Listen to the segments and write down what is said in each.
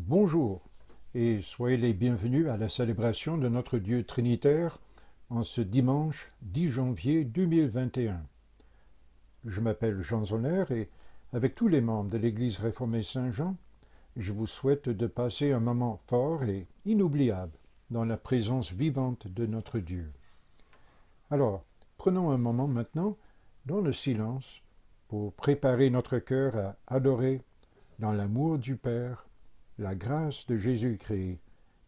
Bonjour et soyez les bienvenus à la célébration de notre Dieu Trinitaire en ce dimanche 10 janvier 2021. Je m'appelle Jean Zoller et avec tous les membres de l'Église réformée Saint-Jean, je vous souhaite de passer un moment fort et inoubliable dans la présence vivante de notre Dieu. Alors, prenons un moment maintenant dans le silence pour préparer notre cœur à adorer dans l'amour du Père, la grâce de Jésus-Christ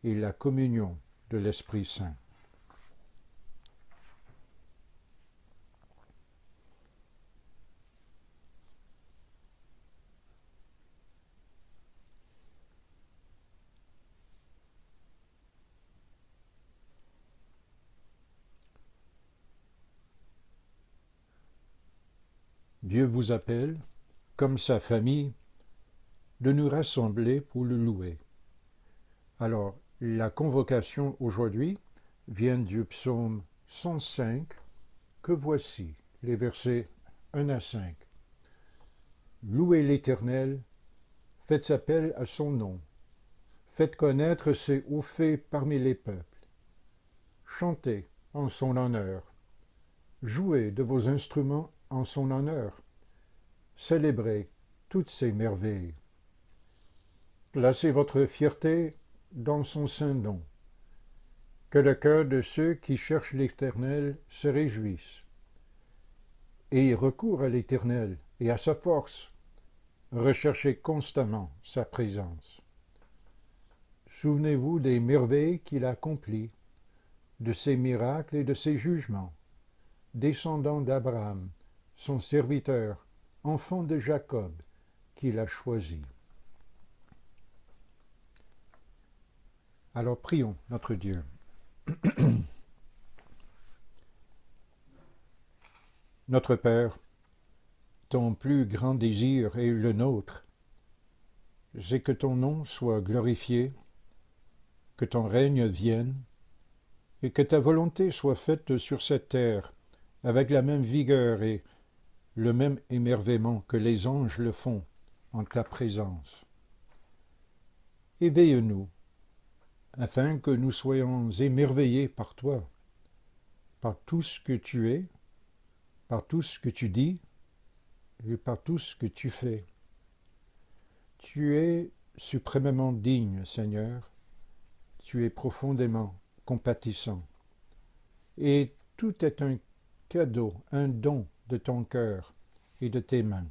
et la communion de l'Esprit Saint. Dieu vous appelle, comme sa famille, de nous rassembler pour le louer. Alors, la convocation aujourd'hui vient du psaume 105, que voici, les versets 1 à 5. Louez l'Éternel, faites appel à son nom, faites connaître ses hauts faits parmi les peuples. Chantez en son honneur, jouez de vos instruments en son honneur, célébrez toutes ses merveilles. Placez votre fierté dans son saint nom. Que le cœur de ceux qui cherchent l'Éternel se réjouisse. Ayez recours à l'Éternel et à sa force. Recherchez constamment sa présence. Souvenez-vous des merveilles qu'il a accomplies, de ses miracles et de ses jugements. Descendant d'Abraham, son serviteur, enfant de Jacob, qu'il a choisi. Alors prions notre Dieu. Notre Père, ton plus grand désir est le nôtre, c'est que ton nom soit glorifié, que ton règne vienne, et que ta volonté soit faite sur cette terre avec la même vigueur et le même émerveillement que les anges le font en ta présence. Éveille-nous, afin que nous soyons émerveillés par toi, par tout ce que tu es, par tout ce que tu dis et par tout ce que tu fais. Tu es suprêmement digne, Seigneur, tu es profondément compatissant, et tout est un cadeau, un don de ton cœur et de tes mains.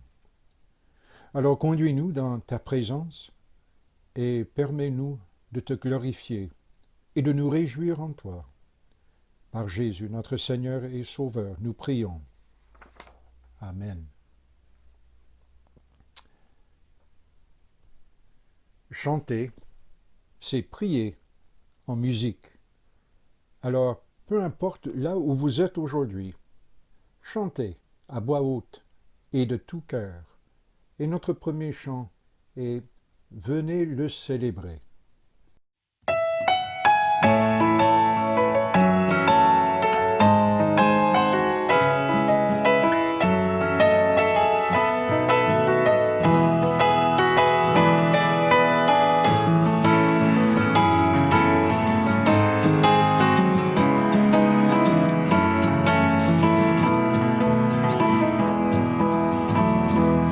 Alors conduis-nous dans ta présence et permets-nous de te glorifier et de nous réjouir en toi. Par Jésus, notre Seigneur et Sauveur, nous prions. Amen. Chanter, c'est prier en musique. Alors, peu importe là où vous êtes aujourd'hui, chantez à voix haute et de tout cœur. Et notre premier chant est « Venez le célébrer ».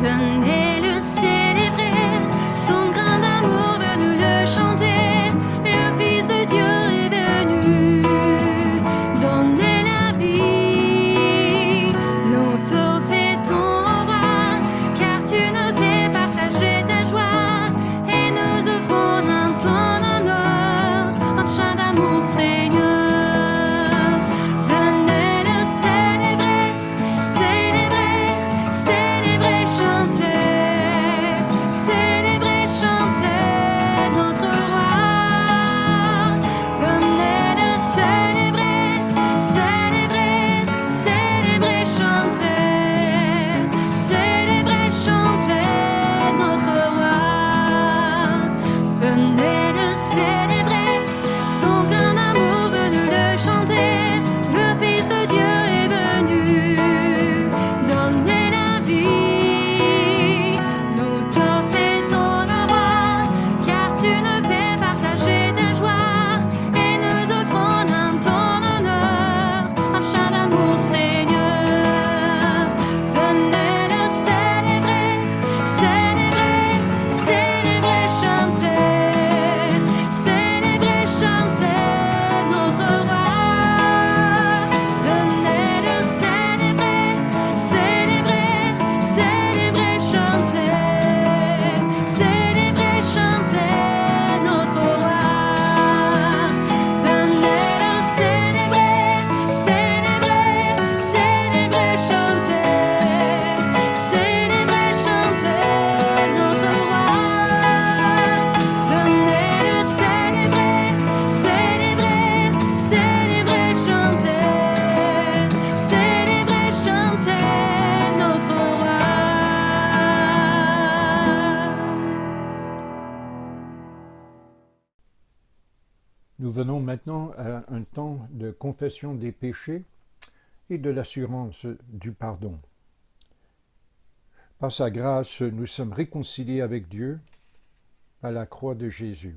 Venez le célébrer, son grand amour veut nous le Nous venons maintenant à un temps de confession des péchés et de l'assurance du pardon. Par sa grâce, nous sommes réconciliés avec Dieu à la croix de Jésus.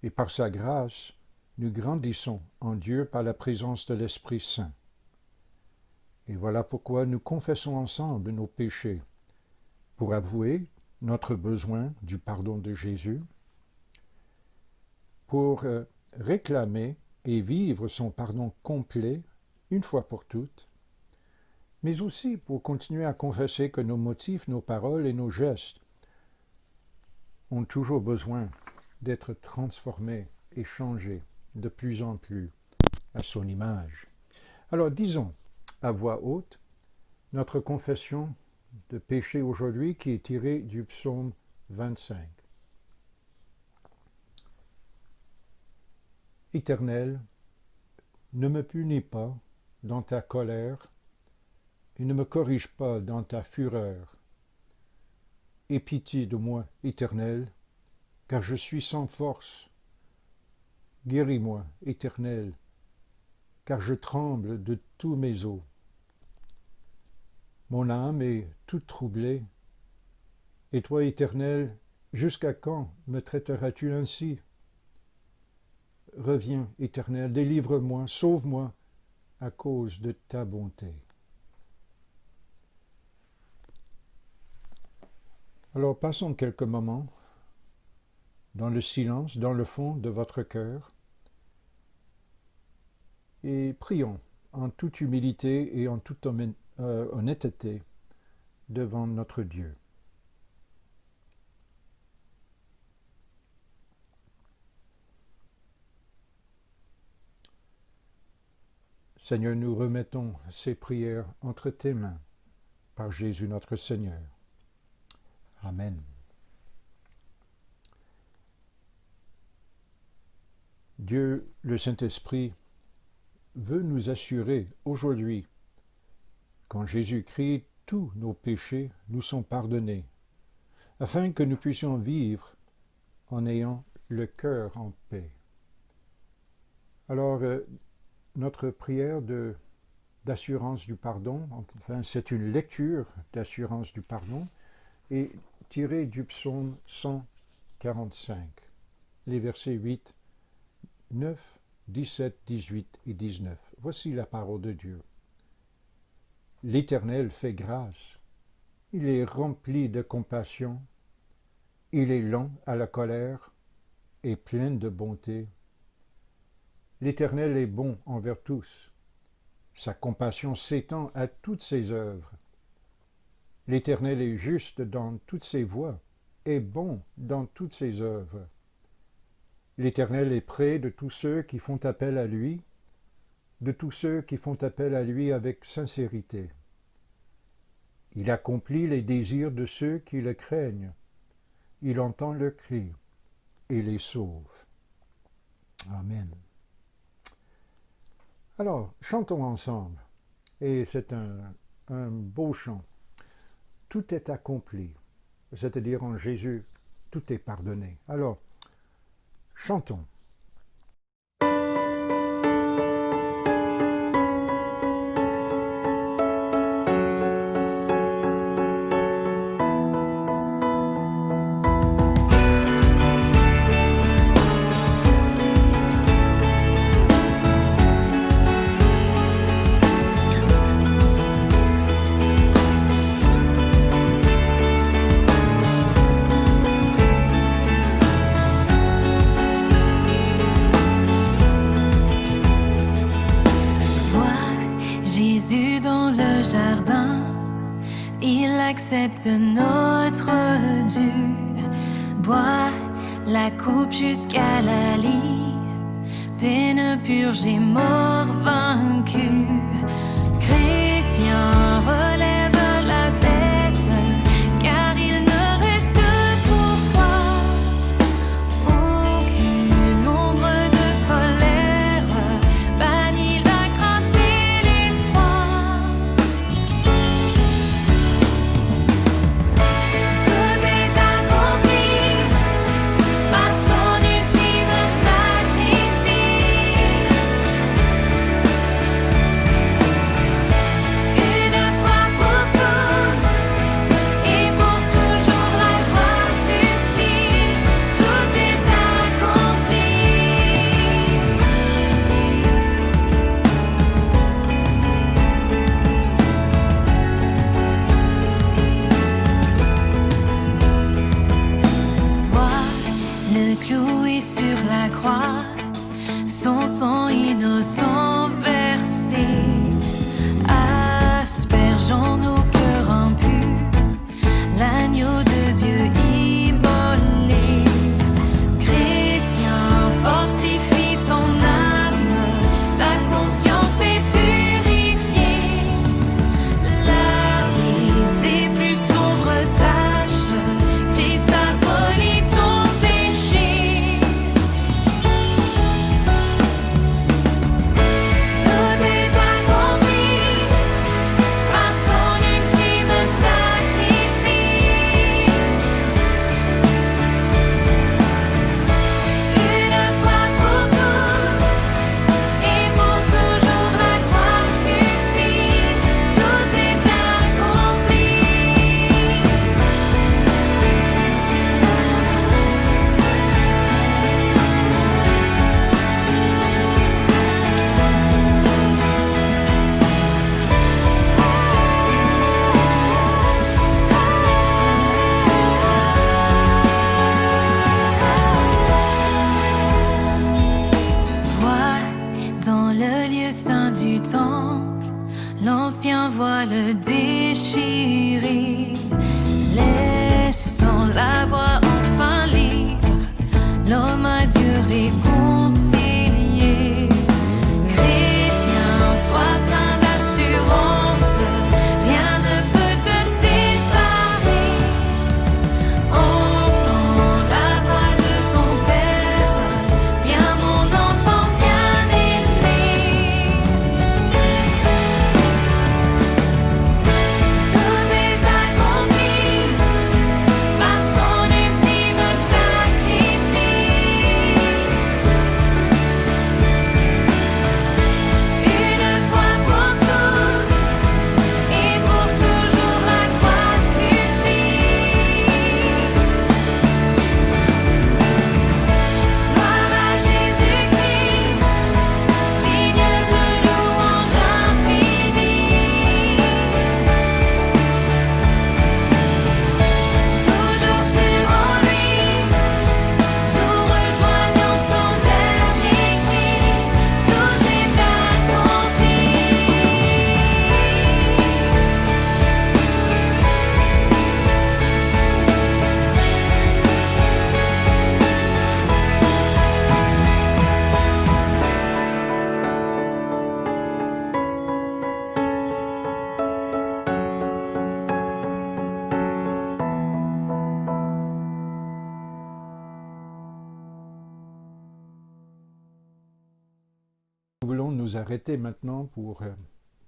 Et par sa grâce, nous grandissons en Dieu par la présence de l'Esprit Saint. Et voilà pourquoi nous confessons ensemble nos péchés, pour avouer notre besoin du pardon de Jésus, pour réclamer et vivre son pardon complet une fois pour toutes, mais aussi pour continuer à confesser que nos motifs, nos paroles et nos gestes ont toujours besoin d'être transformés et changés de plus en plus à son image. Alors disons à voix haute notre confession de péché aujourd'hui qui est tirée du psaume 25. Éternel, ne me punis pas dans ta colère et ne me corrige pas dans ta fureur. Aie pitié de moi, Éternel, car je suis sans force. Guéris-moi, Éternel, car je tremble de tous mes os. Mon âme est toute troublée. Et toi, Éternel, jusqu'à quand me traiteras-tu ainsi? Reviens, Éternel, délivre-moi, sauve-moi à cause de ta bonté. Alors passons quelques moments dans le silence, dans le fond de votre cœur, et prions en toute humilité et en toute honnêteté devant notre Dieu. Seigneur, nous remettons ces prières entre tes mains, par Jésus notre Seigneur. Amen. Dieu, le Saint-Esprit, veut nous assurer aujourd'hui qu'en Jésus-Christ, tous nos péchés nous sont pardonnés, afin que nous puissions vivre en ayant le cœur en paix. Alors, notre prière d'assurance du pardon, enfin c'est une lecture d'assurance du pardon, est tirée du psaume 145, les versets 8, 9, 17, 18 et 19. Voici la parole de Dieu. L'Éternel fait grâce, il est rempli de compassion, il est lent à la colère et plein de bonté. L'Éternel est bon envers tous, sa compassion s'étend à toutes ses œuvres. L'Éternel est juste dans toutes ses voies, et bon dans toutes ses œuvres. L'Éternel est près de tous ceux qui font appel à lui, de tous ceux qui font appel à lui avec sincérité. Il accomplit les désirs de ceux qui le craignent. Il entend leurs cris et les sauve. Amen. Alors, chantons ensemble, et c'est un beau chant. Tout est accompli, c'est-à-dire en Jésus, tout est pardonné. Alors, chantons. Jésus dans le jardin, il accepte notre dû, boit la coupe jusqu'à la lie, peine purgée, mort vaincue. Chrétien, relève la tête, car il ne reste pour toi aucune ombre de colère, bannis la crainte et l'effroi. Tout est accompli par son ultime la croix, son sang innocent versé. Aspergeant nos cœurs impurs, l'agneau de Dieu immolé. Chrétien, fortifie ton âme, ta conscience est purifiée. Lavé des plus sombres taches, Christ abolit ton péché. Tout est accompli par son ultime sacrifice. Une fois pour tous et pour toujours la croix suffit. Tout est accompli. Vois dans le lieu saint du temple l'ancien voile déchiré, laissant la voie enfin libre, l'homme à Dieu réconcilié. Chrétien, sois plein d'assurance, rien ne peut te séparer. Entends la voix de ton Père, viens mon enfant bien-aimé. Tout est accompli par son ultime sacrifice. Une fois pour tous et pour toujours la croix suffit. Gloire à Jésus-Christ, signe de louange infinie. Toujours sur en lui, nous rejoignons son dernier cri. Tout est accompli. Nous voulons nous arrêter maintenant pour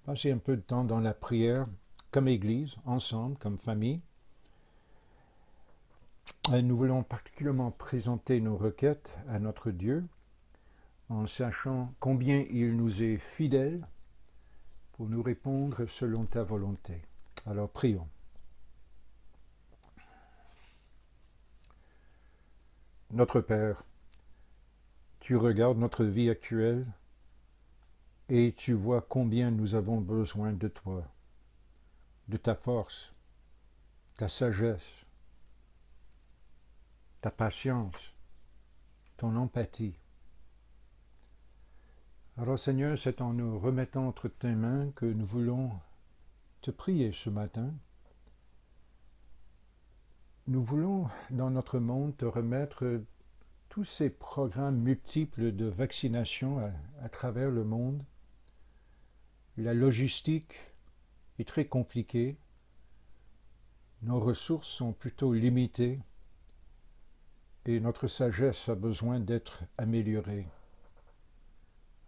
passer un peu de temps dans la prière, comme Église, ensemble, comme famille. Et nous voulons particulièrement présenter nos requêtes à notre Dieu, en sachant combien il nous est fidèle pour nous répondre selon ta volonté. Alors prions. Notre Père, tu regardes notre vie actuelle et tu vois combien nous avons besoin de toi, de ta force, ta sagesse, ta patience, ton empathie. Alors Seigneur, c'est en nous remettant entre tes mains que nous voulons te prier ce matin. Nous voulons, dans notre monde, te remettre tous ces programmes multiples de vaccination à travers le monde. La logistique est très compliquée. Nos ressources sont plutôt limitées et notre sagesse a besoin d'être améliorée.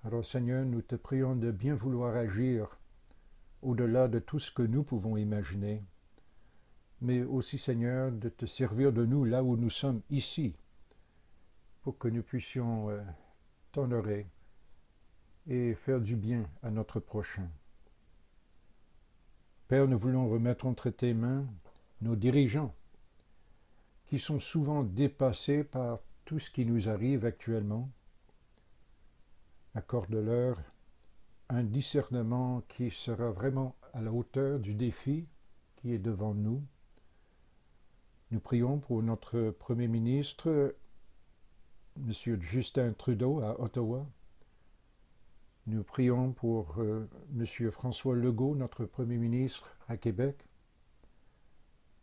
Alors Seigneur, nous te prions de bien vouloir agir au-delà de tout ce que nous pouvons imaginer, mais aussi Seigneur, de te servir de nous là où nous sommes ici, pour que nous puissions t'honorer et faire du bien à notre prochain. Père, nous voulons remettre entre tes mains nos dirigeants, qui sont souvent dépassés par tout ce qui nous arrive actuellement. Accorde-leur un discernement qui sera vraiment à la hauteur du défi qui est devant nous. Nous prions pour notre Premier ministre M. Justin Trudeau à Ottawa. Nous prions pour M. François Legault, notre Premier ministre à Québec,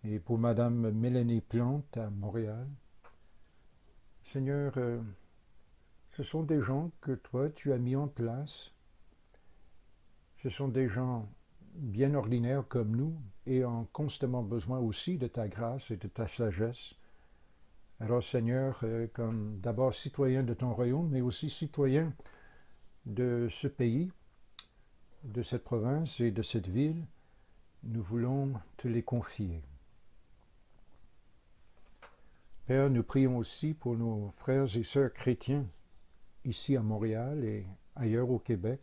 et pour Mme Mélanie Plante à Montréal. Seigneur, ce sont des gens que toi, tu as mis en place. Ce sont des gens bien ordinaires comme nous et ont constamment besoin aussi de ta grâce et de ta sagesse. Alors, Seigneur, comme d'abord citoyen de ton royaume, mais aussi citoyen de ce pays, de cette province et de cette ville, nous voulons te les confier. Père, nous prions aussi pour nos frères et sœurs chrétiens ici à Montréal et ailleurs au Québec.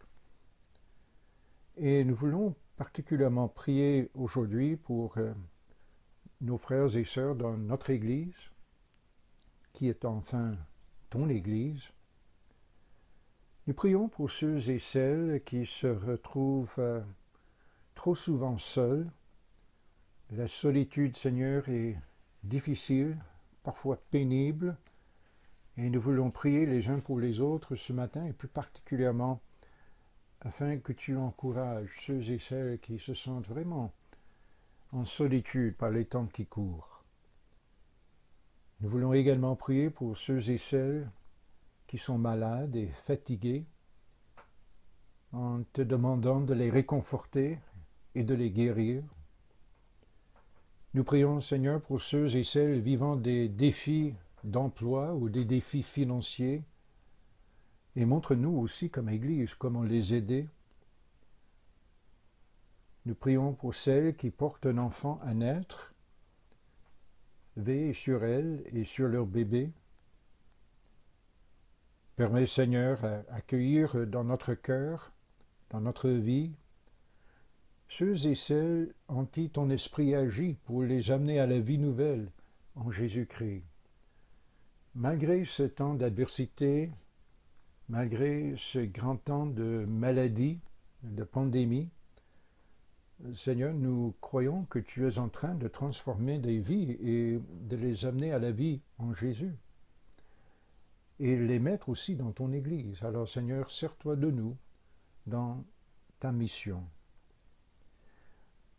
Et nous voulons particulièrement prier aujourd'hui pour nos frères et sœurs dans notre Église, qui est enfin ton Église. Nous prions pour ceux et celles qui se retrouvent trop souvent seuls. La solitude, Seigneur, est difficile, parfois pénible, et nous voulons prier les uns pour les autres ce matin, et plus particulièrement afin que tu encourages ceux et celles qui se sentent vraiment en solitude par les temps qui courent. Nous voulons également prier pour ceux et celles qui sont malades et fatigués, en te demandant de les réconforter et de les guérir. Nous prions, Seigneur, pour ceux et celles vivant des défis d'emploi ou des défis financiers, et montre-nous aussi comme Église comment les aider. Nous prions pour celles qui portent un enfant à naître, veille sur elles et sur leur bébé. Permets, Seigneur, à accueillir dans notre cœur, dans notre vie, ceux et celles en qui ton esprit agit pour les amener à la vie nouvelle en Jésus-Christ. Malgré ce temps d'adversité, malgré ce grand temps de maladie, de pandémie, Seigneur, nous croyons que tu es en train de transformer des vies et de les amener à la vie en Jésus. Et les mettre aussi dans ton Église. Alors, Seigneur, sers-toi de nous dans ta mission.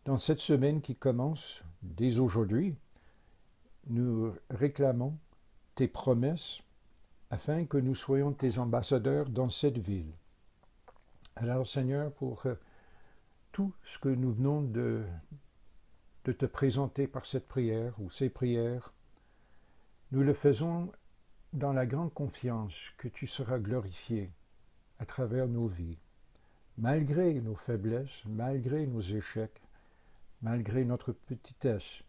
Dans cette semaine qui commence dès aujourd'hui, nous réclamons tes promesses afin que nous soyons tes ambassadeurs dans cette ville. Alors, Seigneur, pour tout ce que nous venons de te présenter par cette prière ou ces prières, nous le faisons dans la grande confiance que tu seras glorifié à travers nos vies, malgré nos faiblesses, malgré nos échecs, malgré notre petitesse.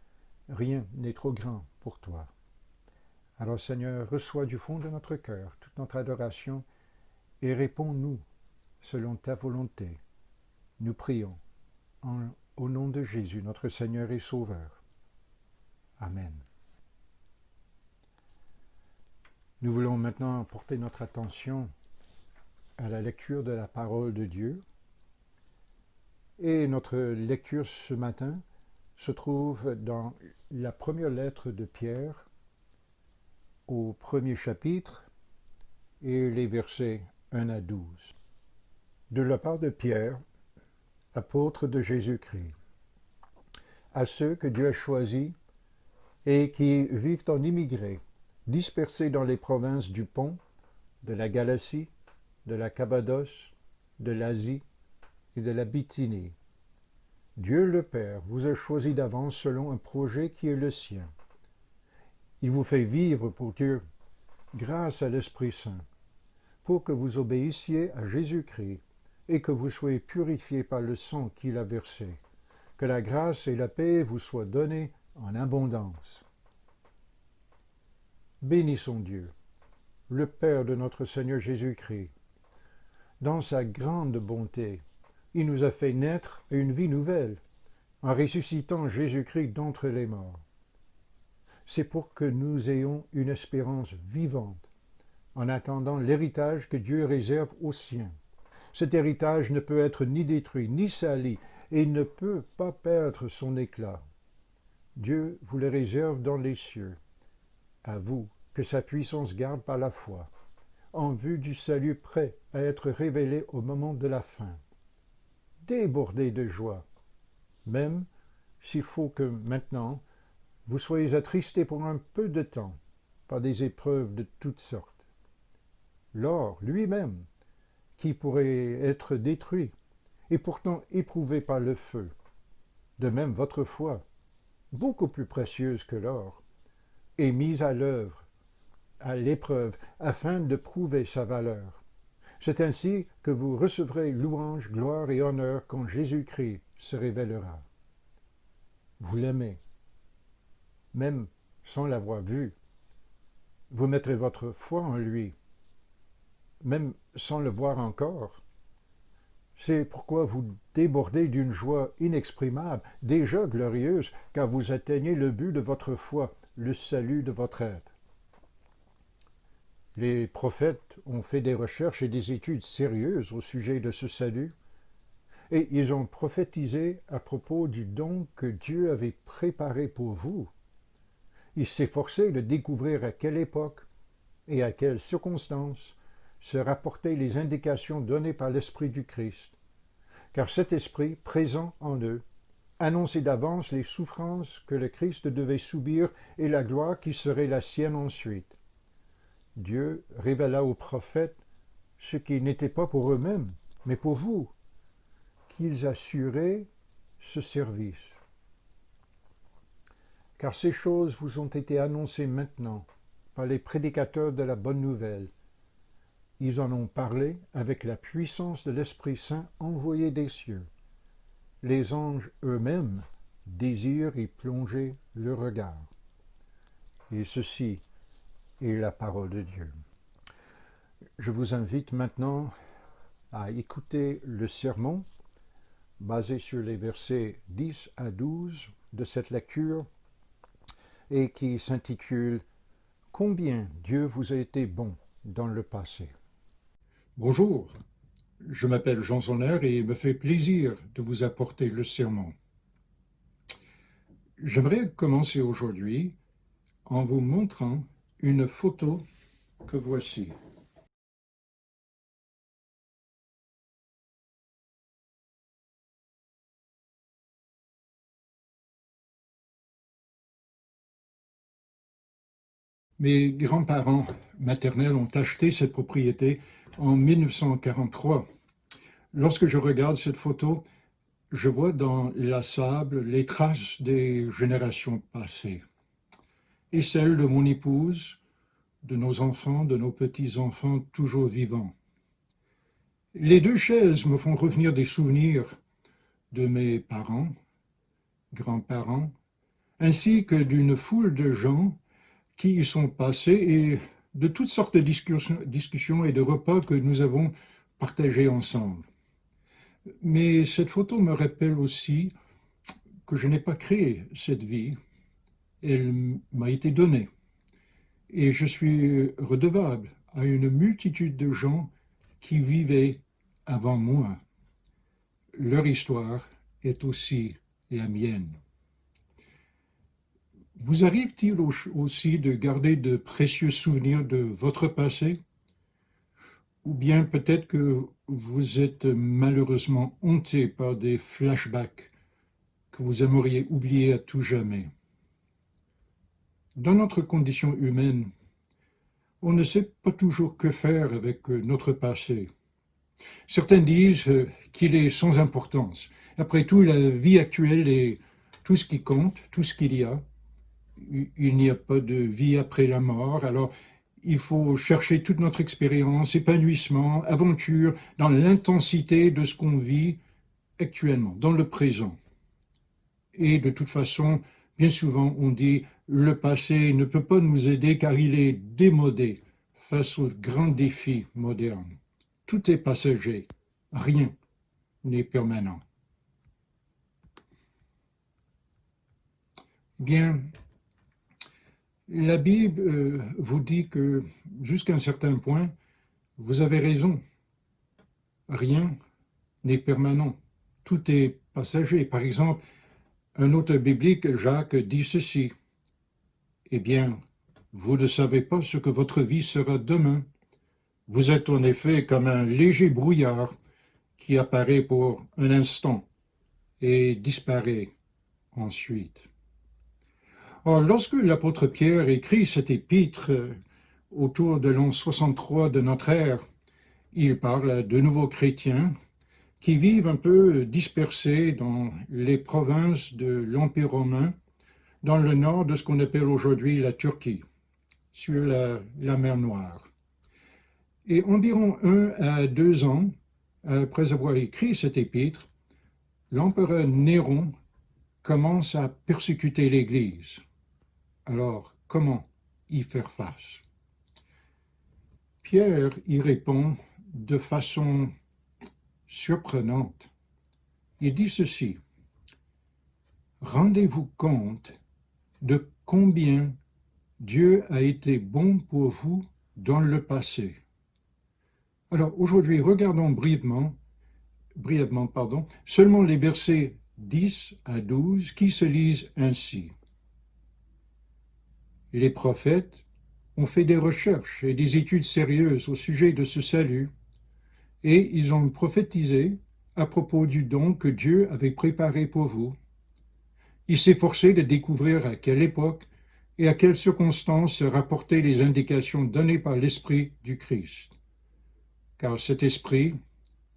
Rien n'est trop grand pour toi. Alors Seigneur, reçois du fond de notre cœur toute notre adoration et réponds-nous selon ta volonté. Nous prions au nom de Jésus, notre Seigneur et Sauveur. Amen. Nous voulons maintenant porter notre attention à la lecture de la parole de Dieu. Et notre lecture ce matin se trouve dans la première lettre de Pierre, au premier chapitre, et les versets 1 à 12. De la part de Pierre, apôtre de Jésus-Christ, à ceux que Dieu a choisis et qui vivent en immigrés, dispersés dans les provinces du Pont, de la Galatie, de la Cappadoce, de l'Asie et de la Bithynie. Dieu le Père vous a choisi d'avance selon un projet qui est le sien. Il vous fait vivre pour Dieu grâce à l'Esprit Saint, pour que vous obéissiez à Jésus-Christ et que vous soyez purifiés par le sang qu'il a versé. Que la grâce et la paix vous soient données en abondance. Bénissons Dieu, le Père de notre Seigneur Jésus-Christ. Dans sa grande bonté, il nous a fait naître à une vie nouvelle, en ressuscitant Jésus-Christ d'entre les morts. C'est pour que nous ayons une espérance vivante, en attendant l'héritage que Dieu réserve aux siens. Cet héritage ne peut être ni détruit, ni sali, et il ne peut pas perdre son éclat. Dieu vous le réserve dans les cieux. À vous que sa puissance garde par la foi, en vue du salut prêt à être révélé au moment de la fin. Débordez de joie, même s'il faut que maintenant vous soyez attristés pour un peu de temps par des épreuves de toutes sortes. L'or lui-même, qui pourrait être détruit, est pourtant éprouvé par le feu. De même votre foi, beaucoup plus précieuse que l'or, est mise à l'œuvre, à l'épreuve, afin de prouver sa valeur. C'est ainsi que vous recevrez louange, gloire et honneur quand Jésus-Christ se révélera. Vous l'aimez, même sans l'avoir vu. Vous mettrez votre foi en lui, même sans le voir encore. C'est pourquoi vous débordez d'une joie inexprimable, déjà glorieuse, car vous atteignez le but de votre foi, le salut de votre être. Les prophètes ont fait des recherches et des études sérieuses au sujet de ce salut, et ils ont prophétisé à propos du don que Dieu avait préparé pour vous. Ils s'efforçaient de découvrir à quelle époque et à quelles circonstances se rapportaient les indications données par l'Esprit du Christ, car cet Esprit, présent en eux, annonçait d'avance les souffrances que le Christ devait subir et la gloire qui serait la sienne ensuite. Dieu révéla aux prophètes ce qui n'était pas pour eux-mêmes, mais pour vous, qu'ils assuraient ce service. Car ces choses vous ont été annoncées maintenant par les prédicateurs de la bonne nouvelle. Ils en ont parlé avec la puissance de l'Esprit Saint envoyé des cieux. Les anges eux-mêmes désirent y plonger le regard. Et ceci est la parole de Dieu. Je vous invite maintenant à écouter le sermon basé sur les versets 10 à 12 de cette lecture et qui s'intitule « Combien Dieu vous a été bon dans le passé ». Bonjour, je m'appelle Jean Sonner et il me fait plaisir de vous apporter le sermon. J'aimerais commencer aujourd'hui en vous montrant une photo que voici. Mes grands-parents maternels ont acheté cette propriété en 1943. Lorsque je regarde cette photo, je vois dans la sable les traces des générations passées et celles de mon épouse, de nos enfants, de nos petits-enfants toujours vivants. Les deux chaises me font revenir des souvenirs de mes parents, grands-parents, ainsi que d'une foule de gens qui y sont passés et de toutes sortes de discussions et de repas que nous avons partagés ensemble. Mais cette photo me rappelle aussi que je n'ai pas créé cette vie, elle m'a été donnée. Et je suis redevable à une multitude de gens qui vivaient avant moi. Leur histoire est aussi la mienne. Vous arrive-t-il aussi de garder de précieux souvenirs de votre passé? Ou bien peut-être que vous êtes malheureusement hanté par des flashbacks que vous aimeriez oublier à tout jamais? Dans notre condition humaine, on ne sait pas toujours que faire avec notre passé. Certains disent qu'il est sans importance. Après tout, la vie actuelle est tout ce qui compte, tout ce qu'il y a. Il n'y a pas de vie après la mort, alors il faut chercher toute notre expérience, épanouissement, aventure, dans l'intensité de ce qu'on vit actuellement, dans le présent. Et de toute façon, bien souvent, on dit le passé ne peut pas nous aider car il est démodé face aux grands défis modernes. Tout est passager, rien n'est permanent. Bien, la Bible vous dit que jusqu'à un certain point, vous avez raison. Rien n'est permanent. Tout est passager. Par exemple, un auteur biblique, Jacques, dit ceci. Eh bien, Vous ne savez pas ce que votre vie sera demain. Vous êtes en effet comme un léger brouillard qui apparaît pour un instant et disparaît ensuite. Or, lorsque l'apôtre Pierre écrit cette épître autour de l'an 63 de notre ère, il parle à de nouveaux chrétiens qui vivent un peu dispersés dans les provinces de l'Empire romain, dans le nord de ce qu'on appelle aujourd'hui la Turquie, sur la mer Noire. Et environ 1 à 2 ans après avoir écrit cet épître, l'empereur Néron commence à persécuter l'Église. Alors, comment y faire face? Pierre y répond de façon surprenante. Il dit ceci: rendez-vous compte de combien Dieu a été bon pour vous dans le passé. Alors aujourd'hui, regardons brièvement, seulement les versets 10 à 12 qui se lisent ainsi. Les prophètes ont fait des recherches et des études sérieuses au sujet de ce salut, et ils ont prophétisé à propos du don que Dieu avait préparé pour vous. Il s'est forcé de découvrir à quelle époque et à quelles circonstances se rapportaient les indications données par l'Esprit du Christ. Car cet Esprit,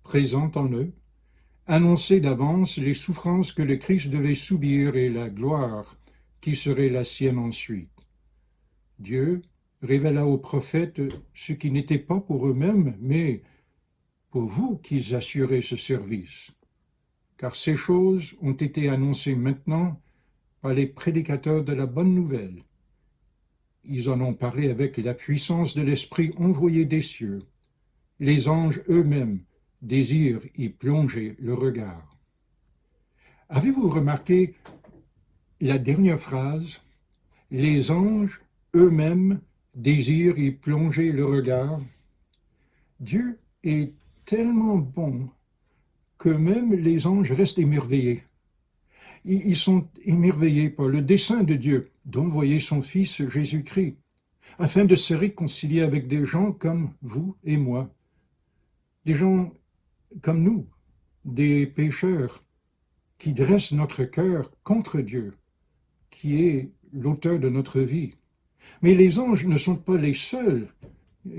présent en eux, annonçait d'avance les souffrances que le Christ devait subir et la gloire qui serait la sienne ensuite. Dieu révéla aux prophètes ce qui n'était pas pour eux-mêmes, mais pour vous qu'ils assuraient ce service. Car ces choses ont été annoncées maintenant par les prédicateurs de la bonne nouvelle. Ils en ont parlé avec la puissance de l'Esprit envoyé des cieux. Les anges eux-mêmes désirent y plonger le regard. Avez-vous remarqué la dernière phrase? Les anges eux-mêmes désirent y plonger le regard. Dieu est tellement bon que même les anges restent émerveillés. Ils sont émerveillés par le dessein de Dieu d'envoyer son Fils Jésus-Christ, afin de se réconcilier avec des gens comme vous et moi, des gens comme nous, des pécheurs qui dressent notre cœur contre Dieu, qui est l'auteur de notre vie. Mais les anges ne sont pas les seuls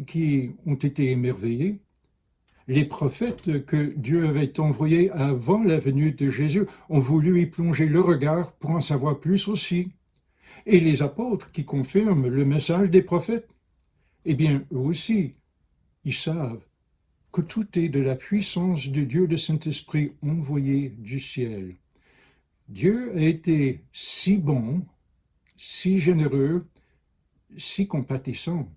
qui ont été émerveillés. Les prophètes que Dieu avait envoyés avant la venue de Jésus ont voulu y plonger le regard pour en savoir plus aussi. Et les apôtres qui confirment le message des prophètes, eh bien, eux aussi, ils savent que tout est de la puissance de Dieu, le Saint-Esprit envoyé du ciel. Dieu a été si bon, si généreux, si compatissant,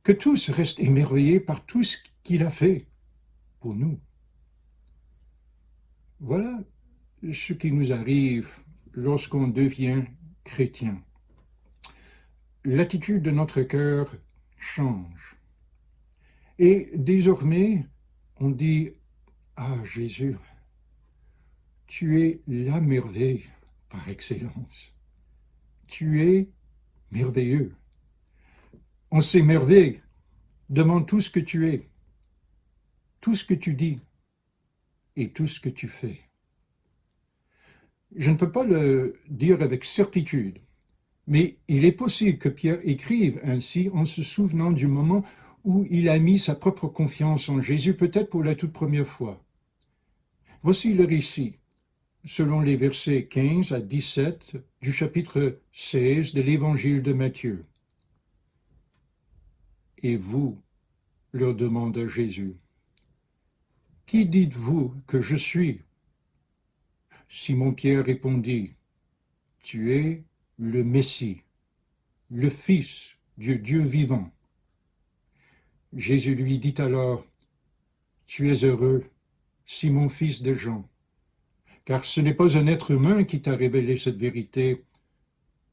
que tous restent émerveillés par tout ce qu'il a fait pour nous. Voilà ce qui nous arrive lorsqu'on devient chrétien. L'attitude de notre cœur change. Et désormais, on dit: ah Jésus, tu es la merveille par excellence. Tu es merveilleux. On s'émerveille devant tout ce que tu es, tout ce que tu dis et tout ce que tu fais. Je ne peux pas le dire avec certitude, mais il est possible que Pierre écrive ainsi en se souvenant du moment où il a mis sa propre confiance en Jésus, peut-être pour la toute première fois. Voici le récit, selon les versets 15 à 17 du chapitre 16 de l'évangile de Matthieu. Et vous, leur demanda Jésus, qui dites-vous que je suis? Simon-Pierre répondit, tu es le Messie, le Fils du Dieu vivant. Jésus lui dit alors, tu es heureux, Simon, fils de Jean, car ce n'est pas un être humain qui t'a révélé cette vérité,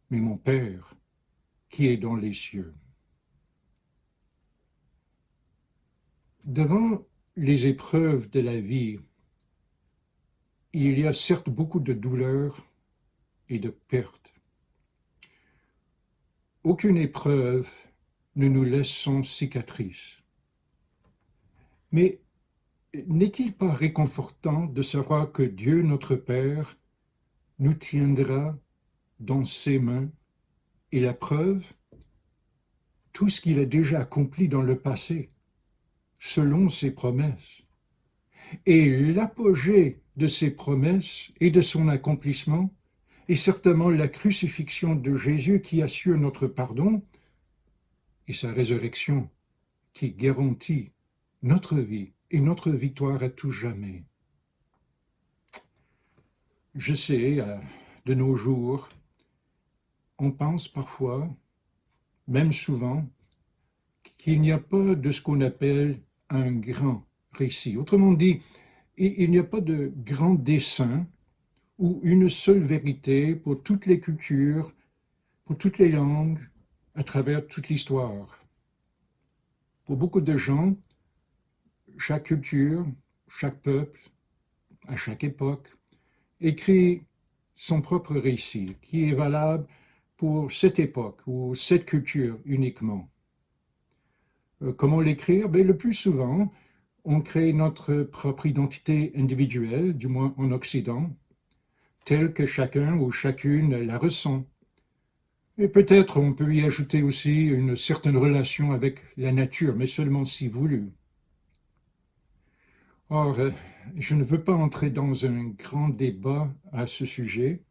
mais mon Père qui est dans les cieux. Devant les épreuves de la vie, il y a certes beaucoup de douleurs et de pertes. aucune épreuve ne nous laisse sans cicatrice. Mais n'est-il pas réconfortant de savoir que Dieu, notre Père, nous tiendra dans ses mains et la preuve, tout ce qu'il a déjà accompli dans le passé, selon ses promesses. Et l'apogée de ses promesses et de son accomplissement est certainement la crucifixion de Jésus qui assure notre pardon et sa résurrection qui garantit notre vie et notre victoire à tout jamais. Je sais, de nos jours, on pense parfois, même souvent, qu'il n'y a pas de ce qu'on appelle un grand récit. Autrement dit, il n'y a pas de grand dessein ou une seule vérité pour toutes les cultures, pour toutes les langues, à travers toute l'histoire. Pour beaucoup de gens, chaque culture, chaque peuple, à chaque époque, écrit son propre récit qui est valable pour cette époque ou cette culture uniquement. Comment l'écrire? Le plus souvent, on crée notre propre identité individuelle, du moins en Occident, telle que chacun ou chacune la ressent. Et peut-être on peut y ajouter aussi une certaine relation avec la nature, mais seulement si voulu. Or, je ne veux pas entrer dans un grand débat à ce sujet.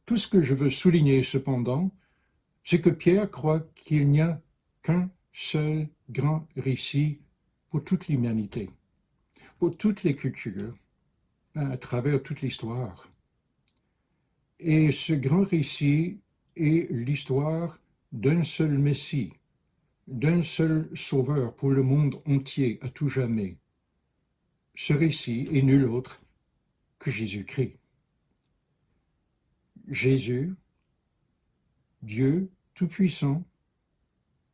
Tout ce que je veux souligner cependant, c'est que Pierre croit qu'il n'y a qu'un seul grand récit pour toute l'humanité, pour toutes les cultures, à travers toute l'histoire. Et ce grand récit est l'histoire d'un seul Messie, d'un seul Sauveur pour le monde entier à tout jamais. Ce récit est nul autre que Jésus-Christ. Jésus, Dieu Tout-Puissant,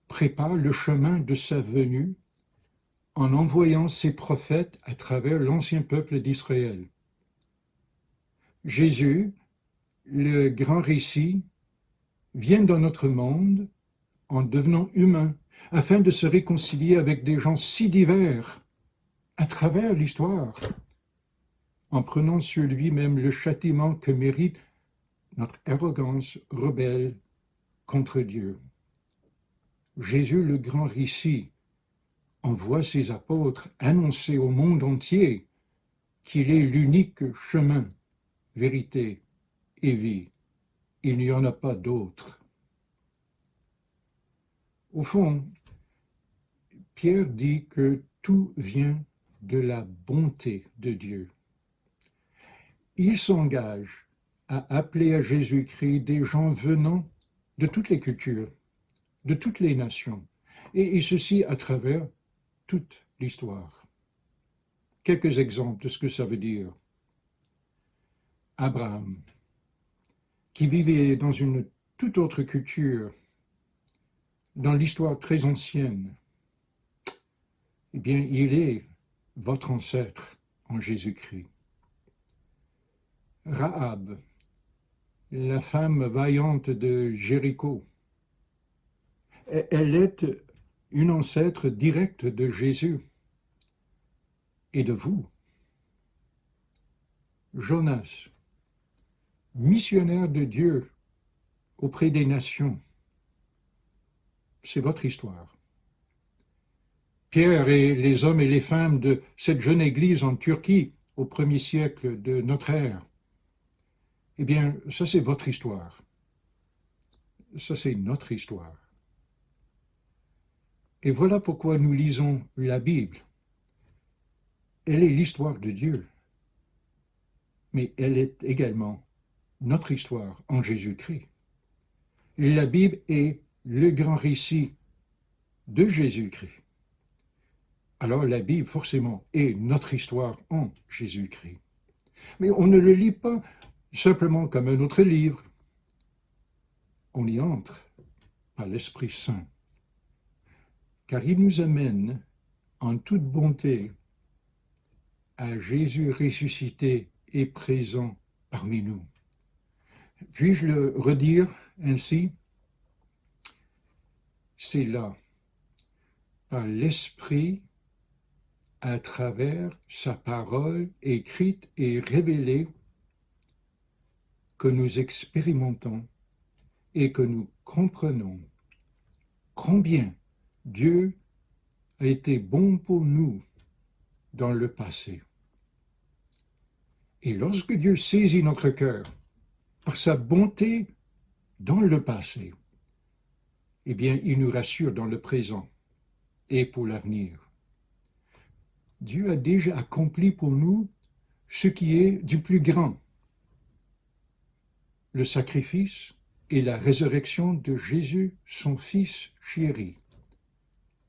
prépare le chemin de sa venue en envoyant ses prophètes à travers l'ancien peuple d'Israël. Jésus, le grand récit, vient dans notre monde en devenant humain, afin de se réconcilier avec des gens si divers à travers l'histoire, en prenant sur lui-même le châtiment que mérite notre arrogance rebelle contre Dieu. Jésus, le grand récit, envoie ses apôtres annoncer au monde entier qu'il est l'unique chemin, vérité et vie. Il n'y en a pas d'autre. Au fond, Pierre dit que tout vient de la bonté de Dieu. Il s'engage à appeler à Jésus-Christ des gens venant de toutes les cultures, de toutes les nations, et ceci à travers toute l'histoire. Quelques exemples de ce que ça veut dire. Abraham, qui vivait dans une toute autre culture, dans l'histoire très ancienne, eh bien, il est votre ancêtre en Jésus-Christ. Rahab, la femme vaillante de Jéricho, elle est une ancêtre directe de Jésus et de vous. Jonas, missionnaire de Dieu auprès des nations, c'est votre histoire. Pierre et les hommes et les femmes de cette jeune église en Turquie au 1er siècle de notre ère, eh bien, ça c'est votre histoire. Ça c'est notre histoire. Et voilà pourquoi nous lisons la Bible. Elle est l'histoire de Dieu, mais elle est également notre histoire en Jésus-Christ. La Bible est le grand récit de Jésus-Christ. Alors la Bible, forcément, est notre histoire en Jésus-Christ. Mais on ne le lit pas simplement comme un autre livre. On y entre par l'Esprit Saint, car il nous amène en toute bonté à Jésus ressuscité et présent parmi nous. Puis-je le redire ainsi? c'est là, par l'Esprit, à travers sa parole écrite et révélée, que nous expérimentons et que nous comprenons combien Dieu a été bon pour nous dans le passé. Et lorsque Dieu saisit notre cœur par sa bonté dans le passé, eh bien, il nous rassure dans le présent et pour l'avenir. Dieu a déjà accompli pour nous ce qui est du plus grand, le sacrifice et la résurrection de Jésus, son Fils chéri,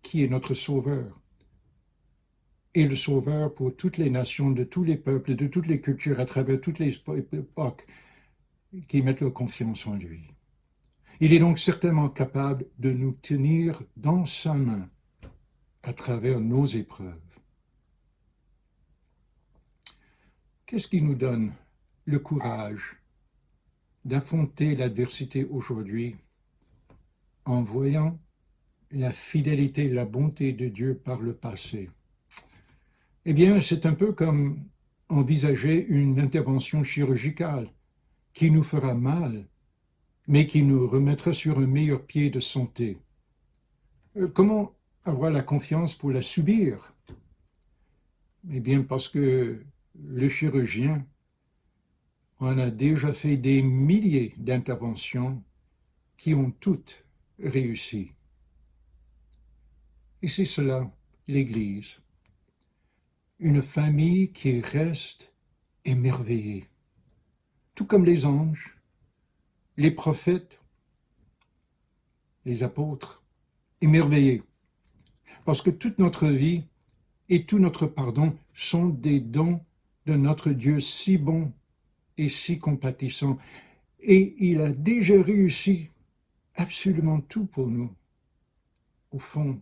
qui est notre Sauveur, et le Sauveur pour toutes les nations, de tous les peuples, de toutes les cultures, à travers toutes les époques, qui mettent leur confiance en lui. Il est donc certainement capable de nous tenir dans sa main à travers nos épreuves. Qu'est-ce qui nous donne le courage d'affronter l'adversité aujourd'hui en voyant la fidélité et la bonté de Dieu par le passé? Eh bien, c'est un peu comme envisager une intervention chirurgicale qui nous fera mal, mais qui nous remettra sur un meilleur pied de santé. Comment avoir la confiance pour la subir? Eh bien, parce que le chirurgien en a déjà fait des milliers d'interventions qui ont toutes réussi. Et c'est cela, l'Église. Une famille qui reste émerveillée, tout comme les anges, les prophètes, les apôtres, émerveillés, parce que toute notre vie et tout notre pardon sont des dons de notre Dieu si bon et si compatissant, et il a déjà réussi absolument tout pour nous. Au fond,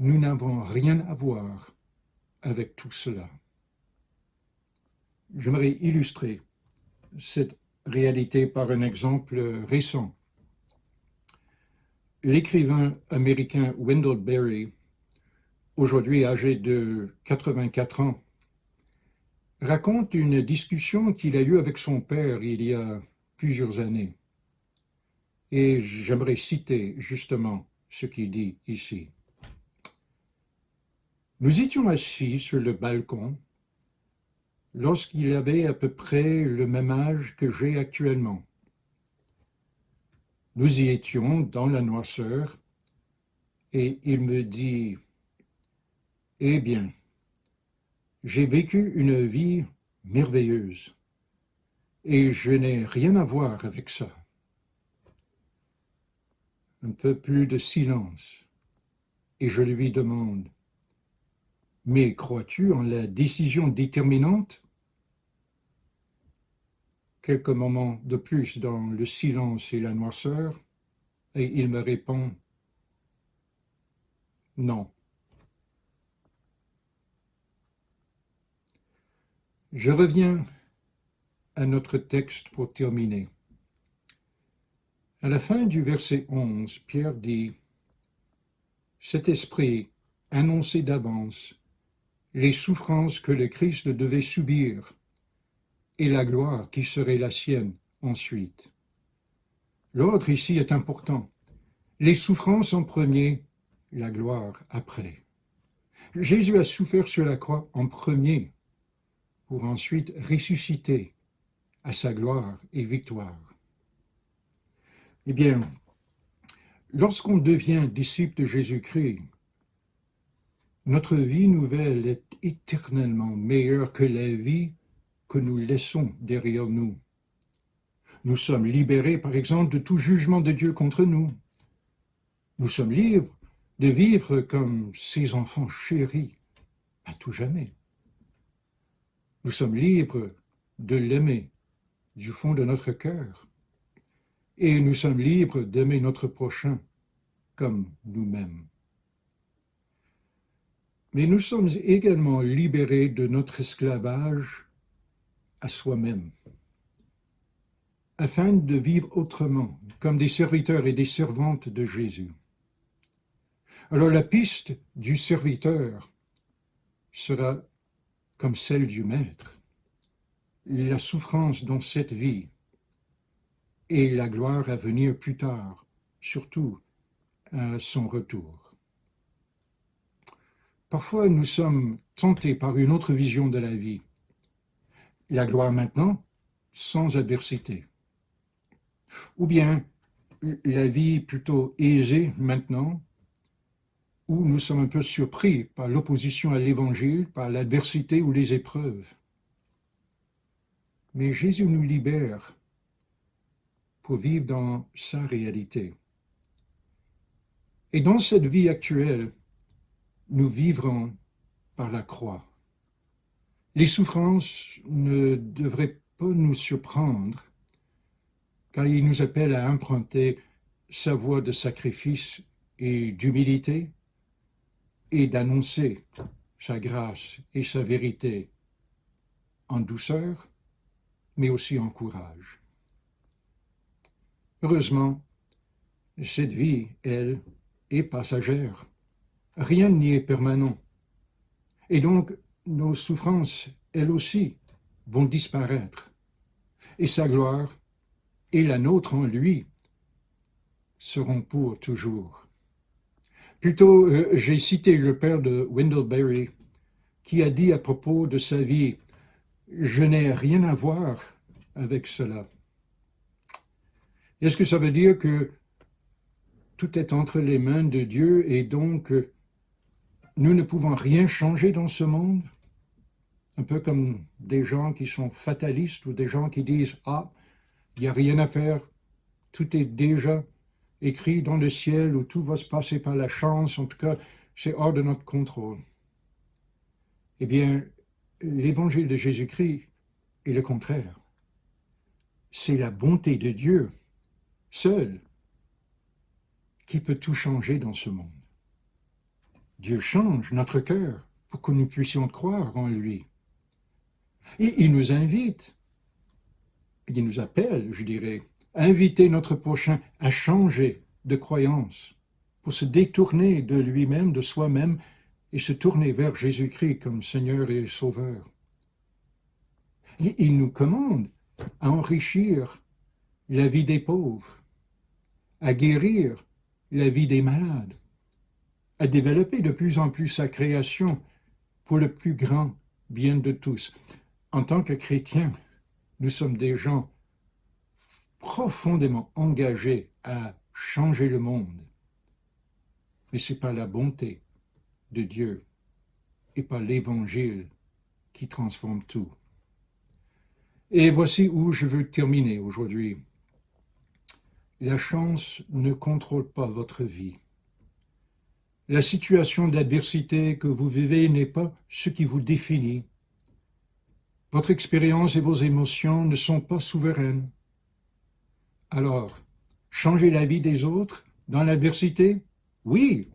nous n'avons rien à voir avec tout cela. J'aimerais illustrer cette réalité par un exemple récent. L'écrivain américain Wendell Berry, aujourd'hui âgé de 84 ans, raconte une discussion qu'il a eue avec son père il y a plusieurs années. Et j'aimerais citer justement ce qu'il dit ici. Nous étions assis sur le balcon lorsqu'il avait à peu près le même âge que j'ai actuellement. Nous y étions dans la noirceur et il me dit « Eh bien, j'ai vécu une vie merveilleuse et je n'ai rien à voir avec ça. » Un peu plus de silence et je lui demande « Mais crois-tu en la décision déterminante ?» Quelques moments de plus dans le silence et la noirceur, et il me répond « Non. » Je reviens à notre texte pour terminer. À la fin du verset 11, Pierre dit « Cet esprit annonçait d'avance les souffrances que le Christ devait subir et la gloire qui serait la sienne ensuite. » L'ordre ici est important. Les souffrances en premier, la gloire après. Jésus a souffert sur la croix en premier pour ensuite ressusciter à sa gloire et victoire. Eh bien, lorsqu'on devient disciple de Jésus-Christ, notre vie nouvelle est éternellement meilleure que la vie que nous laissons derrière nous. Nous sommes libérés, par exemple, de tout jugement de Dieu contre nous. Nous sommes libres de vivre comme ses enfants chéris à tout jamais. Nous sommes libres de l'aimer du fond de notre cœur. Et nous sommes libres d'aimer notre prochain comme nous-mêmes. Mais nous sommes également libérés de notre esclavage à soi-même, afin de vivre autrement, comme des serviteurs et des servantes de Jésus. Alors la piste du serviteur sera comme celle du Maître. La souffrance dans cette vie et la gloire à venir plus tard, surtout à son retour. Parfois, nous sommes tentés par une autre vision de la vie. La gloire maintenant, sans adversité. Ou bien la vie plutôt aisée maintenant, où nous sommes un peu surpris par l'opposition à l'Évangile, par l'adversité ou les épreuves. Mais Jésus nous libère pour vivre dans sa réalité. Et dans cette vie actuelle, nous vivrons par la croix. Les souffrances ne devraient pas nous surprendre, car il nous appelle à emprunter sa voie de sacrifice et d'humilité, et d'annoncer sa grâce et sa vérité en douceur, mais aussi en courage. Heureusement, cette vie, elle, est passagère. Rien n'y est permanent. Et donc, nos souffrances, elles aussi, vont disparaître. Et sa gloire et la nôtre en lui seront pour toujours. Plutôt, j'ai cité le père de Wendell Berry, qui a dit à propos de sa vie, « Je n'ai rien à voir avec cela ». Est-ce que ça veut dire que tout est entre les mains de Dieu et donc nous ne pouvons rien changer dans ce monde? Un peu comme des gens qui sont fatalistes ou des gens qui disent « Ah, il n'y a rien à faire, tout est déjà écrit dans le ciel où tout va se passer par la chance, en tout cas, c'est hors de notre contrôle. » Eh bien, l'évangile de Jésus-Christ est le contraire. C'est la bonté de Dieu, seul, qui peut tout changer dans ce monde. Dieu change notre cœur pour que nous puissions croire en lui. Et il nous invite, il nous appelle, je dirais, à inviter notre prochain à changer de croyance, pour se détourner de lui-même, de soi-même, et se tourner vers Jésus-Christ comme Seigneur et Sauveur. Et il nous commande à enrichir la vie des pauvres, à guérir la vie des malades, à développer de plus en plus sa création pour le plus grand bien de tous. En tant que chrétiens, nous sommes des gens profondément engagés à changer le monde. Mais ce n'est pas la bonté de Dieu et pas l'Évangile qui transforme tout. Et voici où je veux terminer aujourd'hui. La chance ne contrôle pas votre vie. La situation d'adversité que vous vivez n'est pas ce qui vous définit. Votre expérience et vos émotions ne sont pas souveraines. Alors, changer la vie des autres dans l'adversité? Oui.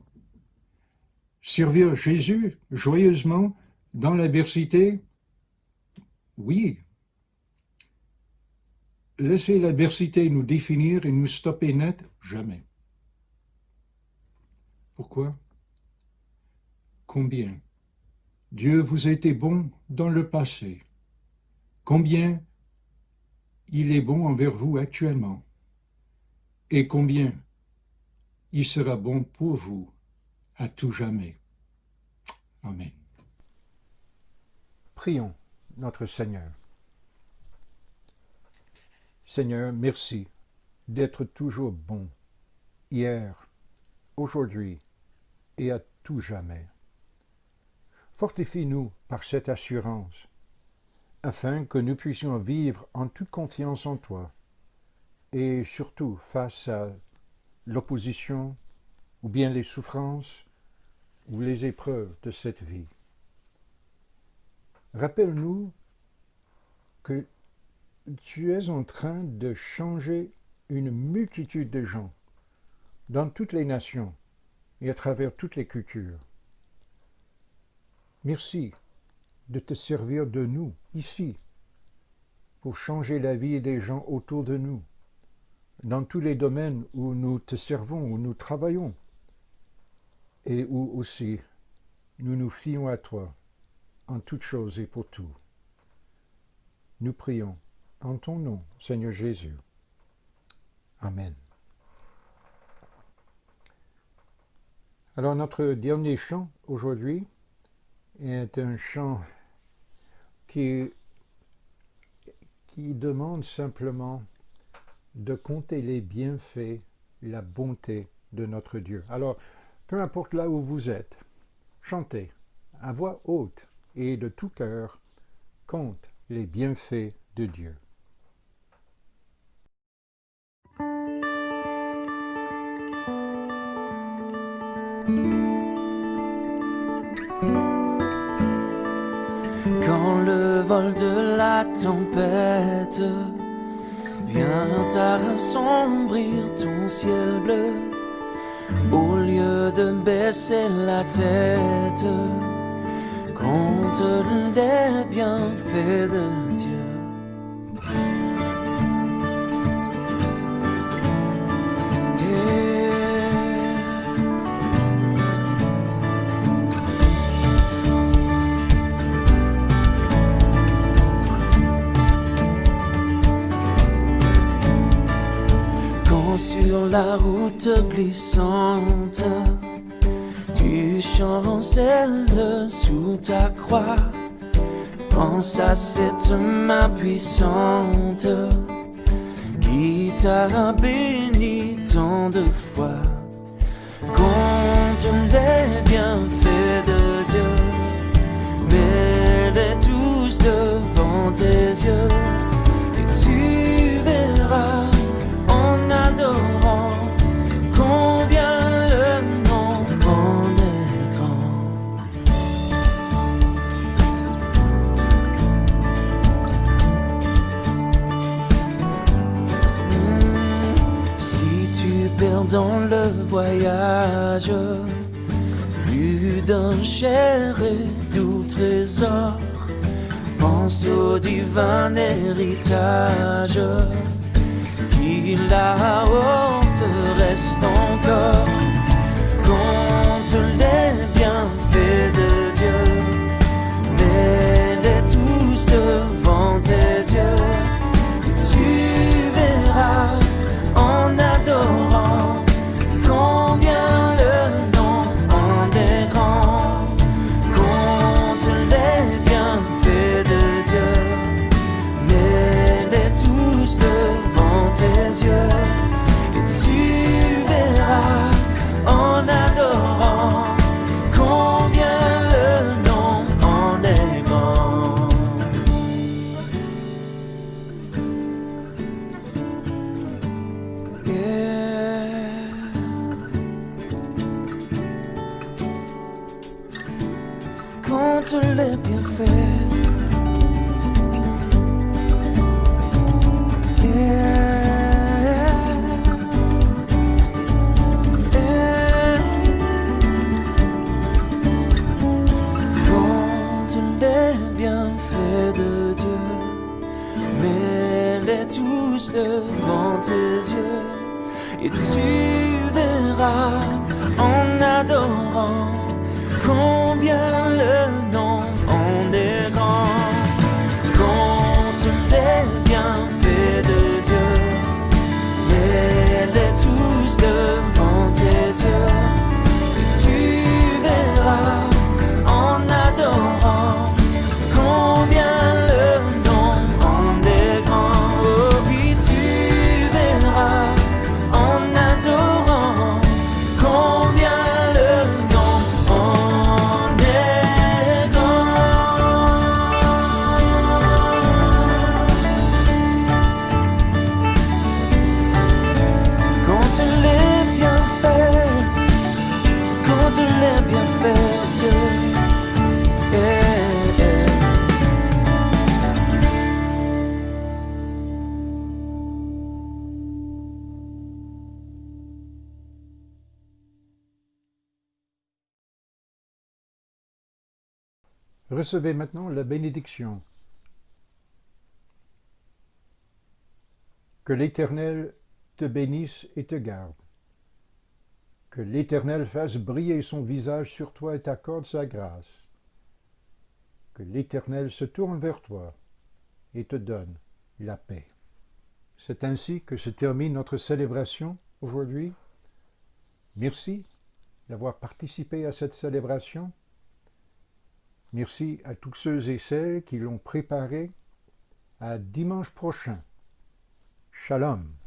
Servir Jésus joyeusement dans l'adversité? Oui. Laisser l'adversité nous définir et nous stopper net? Jamais. Pourquoi? Combien Dieu vous a été bon dans le passé? Combien il est bon envers vous actuellement? Et combien il sera bon pour vous à tout jamais? Amen. Prions notre Seigneur. Seigneur, merci d'être toujours bon, hier, aujourd'hui et à tout jamais. Fortifie-nous par cette assurance, afin que nous puissions vivre en toute confiance en toi, et surtout face à l'opposition, ou bien les souffrances, ou les épreuves de cette vie. Rappelle-nous que tu es en train de changer une multitude de gens dans toutes les nations et à travers toutes les cultures. Merci de te servir de nous ici pour changer la vie des gens autour de nous, dans tous les domaines où nous te servons, où nous travaillons, et où aussi nous nous fions à toi, en toutes choses et pour tout. Nous prions en ton nom, Seigneur Jésus. Amen. Alors notre dernier chant aujourd'hui est un chant qui demande simplement de compter les bienfaits, la bonté de notre Dieu. Alors, peu importe là où vous êtes, chantez à voix haute et de tout cœur, compte les bienfaits de Dieu. Quand le vol de la tempête vient à assombrir ton ciel bleu, au lieu de baisser la tête, compte les bienfaits de Dieu. Sur la route glissante, tu chancelles sous ta croix. Pense à cette main puissante qui t'a béni tant de fois. Compte les bienfaits de Dieu, mets-les tous devant tes yeux, et tu verras en adorant combien le nom en est grand. Si tu perds dans le voyage plus d'un cher et doux trésor, pense au divin héritage qui là-haut te reste encore. Compte les bienfaits de Dieu, mets-les tous devant tes yeux, et tu verras en adorant combien le nom en est grand. Compte les bienfaits de Dieu, mets-les tous devant tes yeux, et tu verras en adorant combien le nom en est grand. Yeah. Compte les bienfaits. Compte les bienfaits de Dieu, mets-les tous devant tes yeux, et tu verras en adorant combien le nom en est grand. Compte les bienfaits de Dieu, mets-les tous devant tes yeux, et tu verras en adorant combien le nom en est grand. Oh oui, tu verras en adorant combien le nom en est grand. Compte les bienfaits, compte les bienfaits de Dieu. Recevez maintenant la bénédiction. Que l'Éternel te bénisse et te garde. Que l'Éternel fasse briller son visage sur toi et t'accorde sa grâce. Que l'Éternel se tourne vers toi et te donne la paix. C'est ainsi que se termine notre célébration aujourd'hui. Merci d'avoir participé à cette célébration. Merci à tous ceux et celles qui l'ont préparée. À dimanche prochain. Shalom.